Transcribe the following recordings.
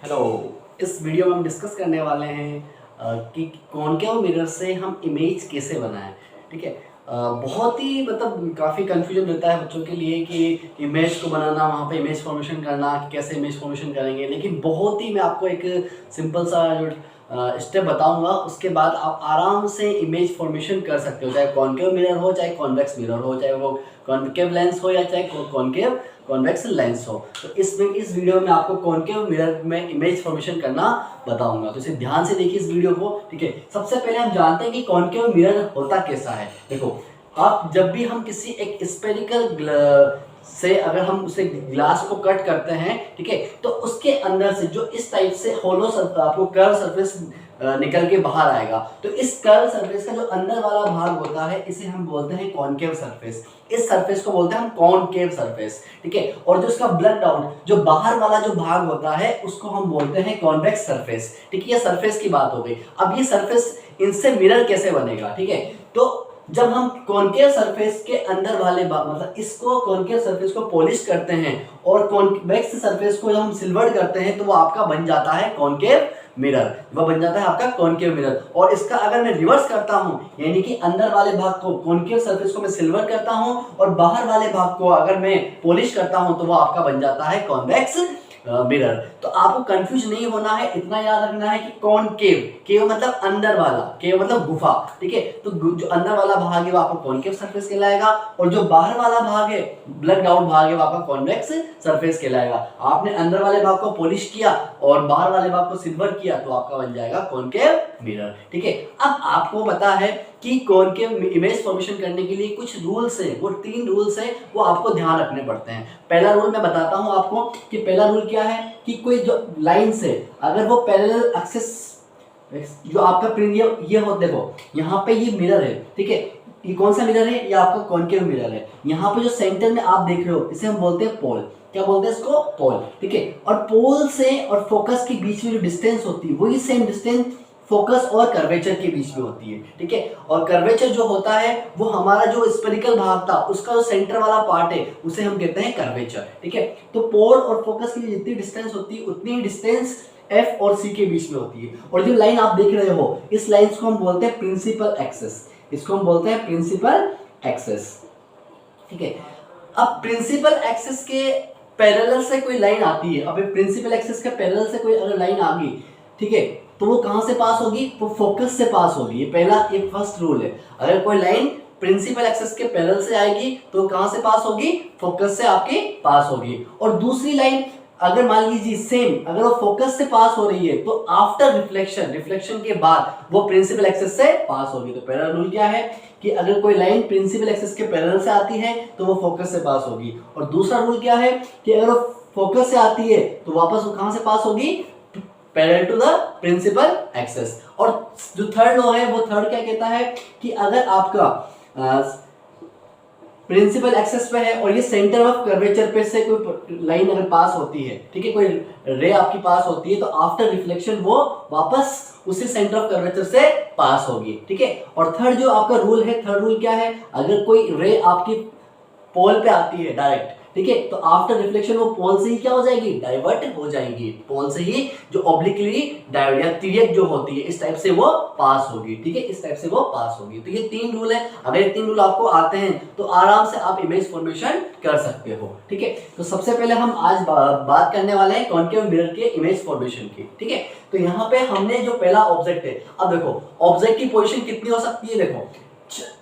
Hello. इस video में हम डिस्कस करने वाले हैं कि कॉनकेव मिरर से हम इमेज कैसे बनाएं। ठीक है। बहुत ही मतलब काफ़ी कन्फ्यूजन रहता है बच्चों के लिए कि इमेज को बनाना, वहाँ पे इमेज फॉर्मेशन करना, कि कैसे इमेज फॉर्मेशन करेंगे। लेकिन बहुत ही मैं आपको एक सिंपल सा जो स्टेप बताऊंगा, उसके बाद आप आराम से इमेज फॉर्मेशन कर सकते हो, चाहे कॉनकेव मिरर हो, चाहे कॉन्वेक्स मिरर हो, चाहे वो कॉनकेव लेंस हो या चाहे कॉनकेव कॉन्वेक्स लेंस हो। तो इस वीडियो में आपको कॉनकेव मिरर में इमेज फॉर्मेशन करना बताऊंगा, तो इसे ध्यान से देखिए इस वीडियो को। ठीक है। सबसे पहले हम जानते हैं कि कॉनकेव मिरर होता कैसा है। देखो, आप जब भी हम किसी एक स्पेरिकल से अगर हम उसे ग्लास को कट करते हैं, ठीक है, तो उसके अंदर से जो इस टाइप से होलो आपको कर्व सरफेस निकल के बाहर आएगा। तो इस कर्व सरफेस का जो अंदर वाला भाग होता है, इसे हम बोलते हैं कॉनकेव सरफेस। इस सरफेस को बोलते हैं हम कॉनकेव सरफेस। ठीक है। और जो इसका ब्लड आउट जो बाहर वाला जो भाग होता है, उसको हम बोलते हैं कॉन्वेक्स सरफेस। ठीक है, ये सरफेस की बात हो गई। अब ये सरफेस, इनसे मिरर कैसे बनेगा। ठीक है। तो जब हम कॉनकेव सरफेस के अंदर वाले मतलब इसको कॉनकेव सरफेस को पॉलिश करते हैं और कॉन्वेक्स सरफेस को जब हम सिल्वर्ड करते हैं, तो वो आपका बन जाता है कॉनकेव मिरर। वो बन जाता है आपका कॉनकेव मिरर। और इसका अगर मैं रिवर्स करता हूं, यानी कि अंदर वाले भाग को, कॉनकेव सरफेस को मैं सिल्वर करता हूं और बाहर वाले भाग को अगर मैं पॉलिश करता हूं, तो वो आपका बन जाता है कॉन्वेक्स मिरर। तो आपको कंफ्यूज नहीं होना है, इतना याद रखना है कि कॉनकेव, केव मतलब अंदर वाला, केव मतलब गुफा। ठीक है। तो जो अंदर वाला भाग है वो आपका कॉनकेव सरफेस कहलाएगा, और जो बाहर वाला भाग है, ब्लड आउट भाग है, वो आपका कॉन्वेक्स सरफेस कहलाएगा। आपने अंदर वाले भाग को पॉलिश किया और बाहर वाले भाग को सिल्वर किया, तो आपका बन जाएगा कॉनकेव मिरर। ठीक है। अब आपको पता है कि कॉनकेव इमेज फॉर्मेशन करने के लिए कुछ रूल्स है, वो 3 रूल्स है, वो आपको ध्यान रखने पड़ते हैं। पहला रूल मैं बताता हूं आपको कि पहला रूल क्या है कि कोई जो लाइंस है, अगर वो पैरेलल एक्सिस जो आपका ये हो, देखो यहाँ पे ये मिरर है। ठीक है। ये कौन सा मिरर है? ये आपका कॉनकेव मिरर है। यहाँ पे जो सेंटर में आप देख रहे हो, इसे हम बोलते हैं पोल। क्या बोलते हैं इसको? पोल। ठीक है। और पोल से और फोकस के बीच में जो डिस्टेंस होती है, वही सेम डिस्टेंस फोकस और कर्वेचर के बीच में होती है। ठीक है। और कर्वेचर जो होता है, वो हमारा जो स्पेरिकल भाग था, उसका जो सेंटर वाला पार्ट है, उसे हम कहते हैं कर्वेचर। ठीक है। तो पोल और फोकस की जितनी डिस्टेंस होती है, उतनी डिस्टेंस एफ और सी के बीच में होती है। और जो लाइन आप देख रहे हो, इस लाइन को हम बोलते हैं प्रिंसिपल एक्सेस। इसको हम बोलते हैं प्रिंसिपल एक्सेस। ठीक है। अब प्रिंसिपल एक्सेस के पैरेलल से कोई लाइन आती है, अब प्रिंसिपल एक्सेस के पैरेलल से कोई अगर लाइन आ गई, ठीक है, तो वो कहां से पास होगी? वो फोकस से पास होगी। ये पहला, ये फर्स्ट रूल है। अगर कोई लाइन प्रिंसिपल एक्सेस के पैरेलल से आएगी, तो कहां से पास होगी? फोकस से आपके पास होगी। और दूसरी लाइन अगर मान लीजिए सेम, अगर वो फोकस से पास हो रही है, तो आफ्टर रिफ्लेक्शन, रिफ्लेक्शन के बाद वो प्रिंसिपल एक्सेस से पास होगी। तो पहला रूल क्या है कि अगर कोई लाइन प्रिंसिपल एक्सेस के पैरेलल से आती है, तो वो फोकस से पास होगी। और दूसरा रूल क्या है कि अगर वो फोकस से आती है, तो वापस वो कहां से पास होगी? Parallel to the principal axes. और जो थर्ड लॉ है, वो थर्ड क्या कहता है कि अगर आपका प्रिंसिपल एक्सेस पे है और ये सेंटर ऑफ कर्वेचर पे से कोई लाइन अगर पास होती है, ठीक है, कोई रे आपकी पास होती है, तो आफ्टर रिफ्लेक्शन वो वापस उसी सेंटर ऑफ कर्वेचर से पास होगी। ठीक है। और थर्ड जो आपका रूल है, थर्ड रूल क्या है? अगर कोई रे आपकी पोल पे आती है डायरेक्ट, ठीक है, तो आफ्टर रिफ्लेक्शन वो पोल से ही क्या हो जाएगी? डाइवर्ट हो जाएगी। पोल से ही जो ऑब्लिकली डाइवर्ट या तिर्यक जो होती है, इस टाइप से वो पास होगी। ठीक है, इस टाइप से वो पास होगी। तो ये 3 रूल है। अगर ये 3 रूल आपको आते हैं, तो आराम से आप इमेज फॉर्मेशन कर सकते हो। ठीक है। तो सबसे पहले हम आज बात करने वाले हैं कॉनकेव मिरर के इमेज फॉर्मेशन की। ठीक है। तो यहाँ पे हमने जो पहला ऑब्जेक्ट है, अब देखो ऑब्जेक्ट की पोजिशन कितनी हो सकती है। देखो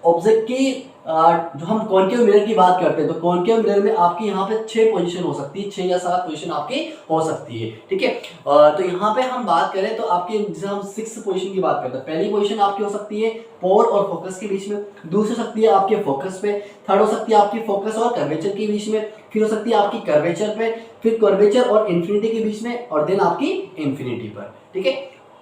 ऑब्जेक्ट की जो हम कॉनकेव मिरर की बात करते हैं, तो कॉनकेव मिरर में आपकी यहाँ पे 6 पोजीशन हो सकती है, 6 या 7 पोजीशन आपकी हो सकती है। ठीक है। तो यहाँ पे हम बात करें तो आपके, जैसे हम 6 पोजीशन की बात करते हैं, पहली पोजीशन आपकी हो सकती है पोल और फोकस के बीच में, दूसरी हो सकती है आपके फोकस पे, थर्ड हो सकती है आपकी फोकस और कर्वेचर के बीच में, फिर हो सकती है आपकी कर्वेचर पे, फिर कर्वेचर और इंफिनिटी के बीच में, और देन आपकी इंफिनिटी पर। ठीक है।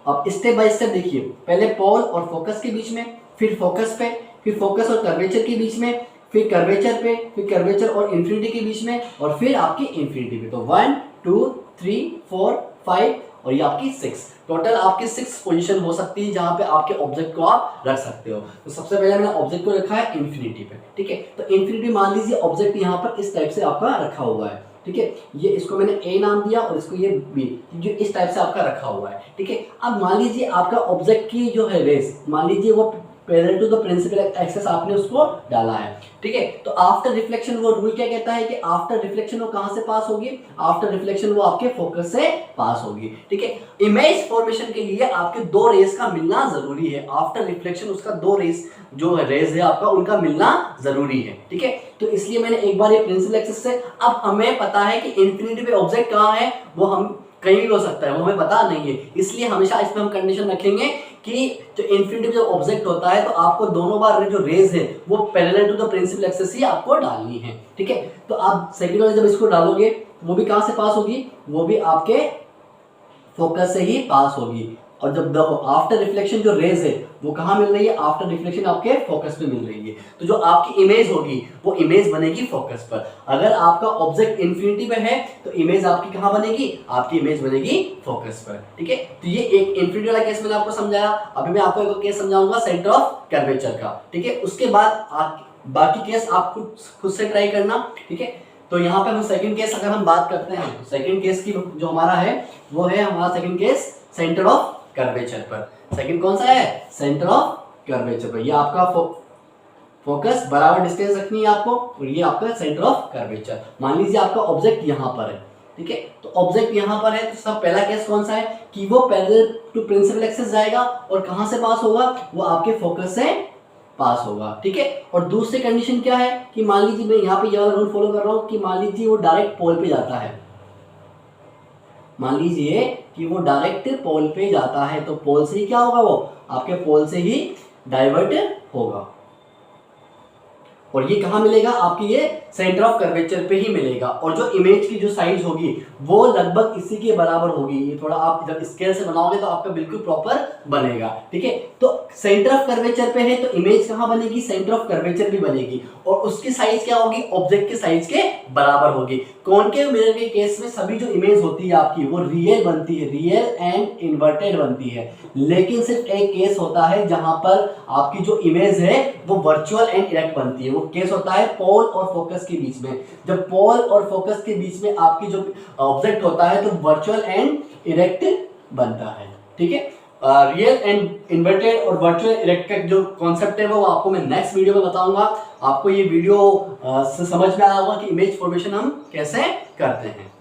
अब स्टेप बाय स्टेप देखिए, पहले पोल और फोकस के बीच में, फिर फोकस पे, फिर फोकस और कर्वेचर के बीच में, फिर कर्वेचर पे, फिर कर्वेचर और इंफिनिटी के बीच में, और फिर आपकी इंफिनिटी पे। तो 1 2 3 4 5 और ये आपकी 6, टोटल आपकी 6 पोजीशन हो सकती है जहां पे आपके ऑब्जेक्ट को आप रख सकते हो। तो सबसे पहले मैंने ऑब्जेक्ट को रखा है इंफिनिटी पे। ठीक है। तो इंफिनिटी मान लीजिए ऑब्जेक्ट यहाँ पर इस टाइप से आपका रखा हुआ है। ठीक है, ये इसको मैंने ए नाम दिया और इसको ये बी, जो इस टाइप से आपका रखा हुआ है। ठीक है, अब मान लीजिए आपका ऑब्जेक्ट की जो है रेस, मान लीजिए वो parallel to the principal axis आपने उसको डाला है। ठीक है, तो आफ्टर रिफ्लेक्शन वो रूल क्या कहता है कि आफ्टर रिफ्लेक्शन वो कहां से पास होगी, आफ्टर रिफ्लेक्शन वो आपके फोकस से पास होगी। ठीक है, इमेज फॉर्मेशन के लिए आपके दो रेस का मिलना जरूरी है, आफ्टर रिफ्लेक्शन उसका दो रेस जो है रेस है आपका उनका मिलना जरूरी है। ठीक है, तो इसलिए मैंने एक बार ये प्रिंसिपल एक्सिस से, अब हमें पता है कि इंफिनिटी पे ऑब्जेक्ट कहां है, वो हम कहीं भी हो सकता है, वो हमें पता नहीं है, इसलिए हमेशा इसमें हम कंडीशन रखेंगे कि जो इंफिनिटी जो ऑब्जेक्ट होता है तो आपको दोनों बार जो रेज है वो parallel to the principal axis ही आपको डालनी है। ठीक है, तो आप सेकंड वाले जब इसको डालोगे वो भी कहां से पास होगी, वो भी आपके फोकस से ही पास होगी। और जब आफ्टर रिफ्लेक्शन जो रेज है वो कहां मिल रही है, आफ्टर रिफ्लेक्शन आपके फोकस पे मिल रही है, तो जो आपकी इमेज होगी वो इमेज बनेगी फोकस पर। अगर आपका ऑब्जेक्ट इंफिनिटी पे है तो इमेज आपकी कहां बनेगी, आपकी इमेज बनेगी फोकस पर। ठीक है, तो ये एक इंफिनिटी वाला केस मैंने आपको समझाया। अभी मैं आपको एक केस समझाऊंगा सेंटर ऑफ कर्वेचर का। ठीक है, उसके बाद बाकी केस आप खुद से ट्राई करना। ठीक है, तो यहाँ पे हम सेकंड केस अगर हम बात करते हैं तो सेकंड केस की जो हमारा है वो है हमारा second case centre of curvature पर। सेकंड कौन सा है, सेंटर ऑफ कर्वेचर पर। ये आपका फोकस बराबर डिस्टेंस रखनी है आपको और ये आपका सेंटर ऑफ कर्वेचर। मान लीजिए आपका ऑब्जेक्ट यहाँ पर है। ठीक है, तो ऑब्जेक्ट यहाँ पर है तो सब पहला केस कौन सा है कि वो पैरेलल टू प्रिंसिपल एक्सिस जाएगा और कहां से पास होगा, वो आपके फोकस से पास होगा। ठीक है, और दूसरी कंडीशन क्या है कि मान लीजिए मैं यहाँ पे ये वाला रूल फॉलो कर रहा हूँ कि मान लीजिए वो डायरेक्ट पोल पे जाता है, मान लीजिए कि वो डायरेक्ट पोल पे जाता है तो पोल से ही क्या होगा, वो आपके पोल से ही डाइवर्ट होगा और ये कहां मिलेगा, आपके ये सेंटर ऑफ कर्वेचर पे ही मिलेगा। और जो इमेज की जो साइज होगी वो लगभग इसी के बराबर होगी। ये थोड़ा आप जब स्केल से बनाओगे तो आपका बिल्कुल प्रॉपर बनेगा। ठीक है, तो सेंटर ऑफ कर्वेचर पे है तो इमेज कहां बनेगी, सेंटर ऑफ कर्वेचर भी बनेगी और उसकी साइज क्या होगी, ऑब्जेक्ट के साइज के बराबर होगी। कॉनकेव मिरर के केस में सभी जो इमेज होती है आपकी वो रियल बनती है, रियल एंड इन्वर्टेड बनती है, लेकिन सिर्फ एक केस होता है जहां पर आपकी जो इमेज है वो वर्चुअल एंड इरेक्ट बनती है। वो केस होता है पोल और फोकस के बीच में। जब पोल और फोकस के बीच में आपकी जो ऑब्जेक्ट होता है तो वर्चुअल एंड इरेक्ट बनता है। ठीक है, रियल एंड इन्वर्टेड और वर्चुअल इरेक्ट का जो कॉन्सेप्ट है वो आपको मैं नेक्स्ट वीडियो में बताऊंगा। आपको ये वीडियो से समझ में आया होगा कि इमेज फॉर्मेशन हम कैसे करते हैं।